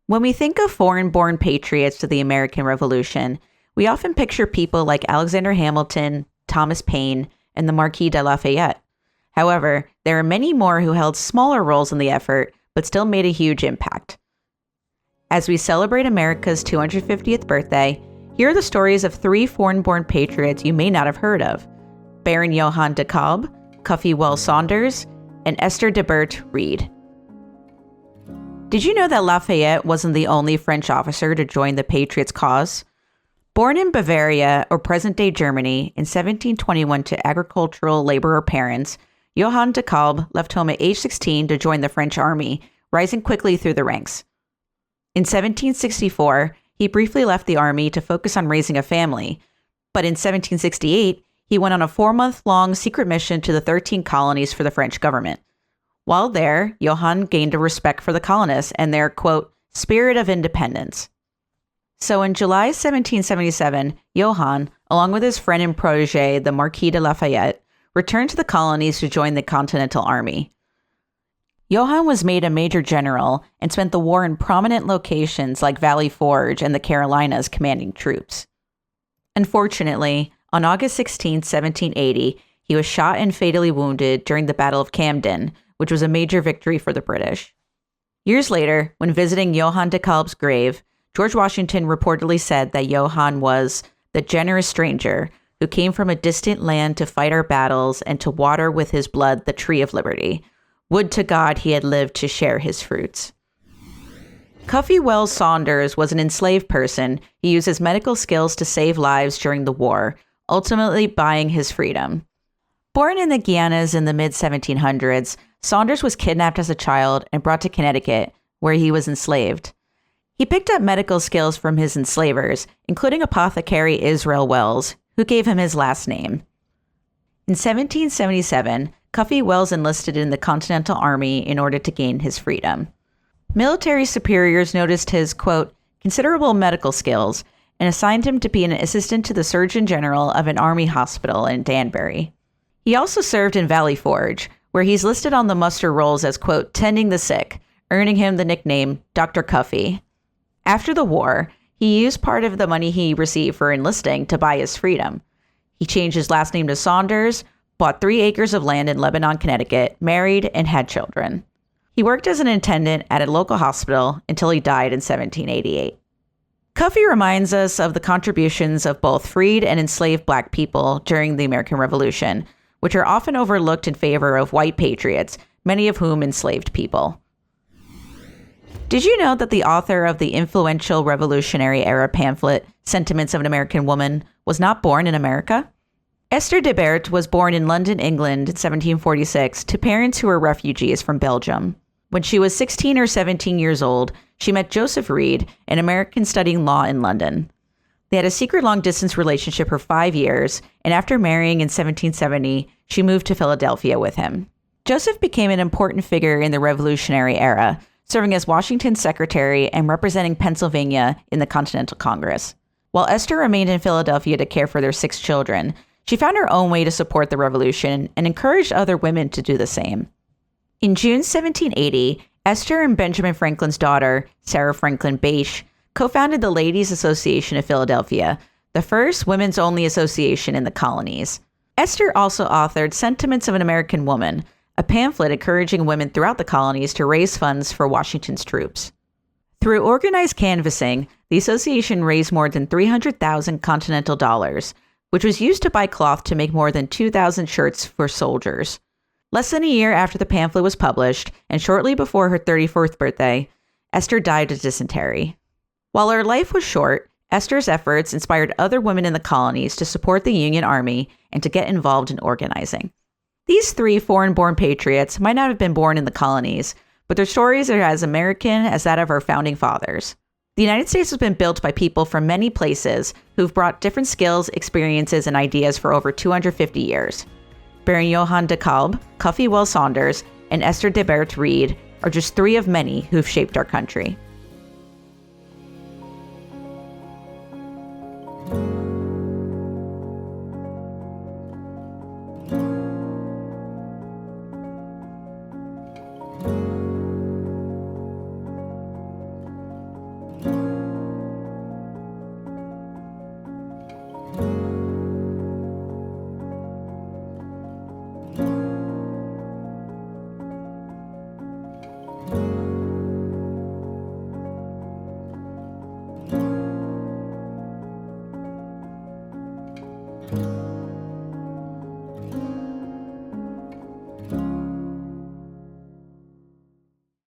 When we think of foreign-born patriots to the American Revolution, we often picture people like Alexander Hamilton, Thomas Paine, and the Marquis de Lafayette. However, there are many more who held smaller roles in the effort, but still made a huge impact. As we celebrate America's 250th birthday, here are the stories of 3 foreign-born patriots you may not have heard of: Baron Johann de Kalb, Cuffy Wells Saunders, and Esther de Bert Reed. Did you know that Lafayette wasn't the only French officer to join the Patriots' cause? Born in Bavaria, or present-day Germany, in 1721 to agricultural laborer parents, Johann de Kalb left home at age 16 to join the French army, rising quickly through the ranks. In 1764, he briefly left the army to focus on raising a family, but in 1768, he went on a 4-month-long secret mission to the 13 colonies for the French government. While there, Johann gained a respect for the colonists and their, quote, spirit of independence. So in July 1777, Johann, along with his friend and protege, the Marquis de Lafayette, returned to the colonies to join the Continental Army. Johann was made a major general and spent the war in prominent locations like Valley Forge and the Carolinas commanding troops. Unfortunately, on August 16, 1780, he was shot and fatally wounded during the Battle of Camden, which was a major victory for the British. Years later, when visiting Johann de Kalb's grave, George Washington reportedly said that Johann was the generous stranger who came from a distant land to fight our battles and to water with his blood the tree of liberty. Would to God he had lived to share his fruits. Cuffy Wells Saunders was an enslaved person who used his medical skills to save lives during the war, ultimately buying his freedom. Born in the Guianas in the mid-1700s, Saunders was kidnapped as a child and brought to Connecticut, where he was enslaved. He picked up medical skills from his enslavers, including apothecary Israel Wells, who gave him his last name. In 1777, Cuffy Wells enlisted in the Continental Army in order to gain his freedom. Military superiors noticed his, quote, considerable medical skills and assigned him to be an assistant to the Surgeon General of an army hospital in Danbury. He also served in Valley Forge, where he's listed on the muster rolls as, quote, tending the sick, earning him the nickname Dr. Cuffy. After the war, he used part of the money he received for enlisting to buy his freedom. He changed his last name to Saunders, bought 3 acres of land in Lebanon, Connecticut, married, and had children. He worked as an attendant at a local hospital until he died in 1788. Cuffy reminds us of the contributions of both freed and enslaved Black people during the American Revolution, which are often overlooked in favor of white patriots, many of whom enslaved people. Did you know that the author of the influential Revolutionary Era pamphlet, Sentiments of an American Woman, was not born in America? Esther de Bert was born in London, England in 1746 to parents who were refugees from Belgium. When she was 16 or 17 years old, she met Joseph Reed, an American studying law in London. They had a secret long-distance relationship for 5 years, and after marrying in 1770, she moved to Philadelphia with him. Joseph became an important figure in the Revolutionary Era, serving as Washington's secretary and representing Pennsylvania in the Continental Congress. While Esther remained in Philadelphia to care for their 6 children, she found her own way to support the revolution and encouraged other women to do the same. In June 1780, Esther and Benjamin Franklin's daughter, Sarah Franklin Bache, co-founded the Ladies' Association of Philadelphia, the first women's-only association in the colonies. Esther also authored Sentiments of an American Woman, a pamphlet encouraging women throughout the colonies to raise funds for Washington's troops. Through organized canvassing, the association raised more than 300,000 Continental dollars, which was used to buy cloth to make more than 2,000 shirts for soldiers. Less than a year after the pamphlet was published, and shortly before her 34th birthday, Esther died of dysentery. While her life was short, Esther's efforts inspired other women in the colonies to support the Union Army and to get involved in organizing. These 3 foreign-born patriots might not have been born in the colonies, but their stories are as American as that of our founding fathers. The United States has been built by people from many places who've brought different skills, experiences, and ideas for over 250 years. Baron Johann de Kalb, Cuffy Wells Saunders, and Esther de Bert Reed are just 3 of many who've shaped our country. you.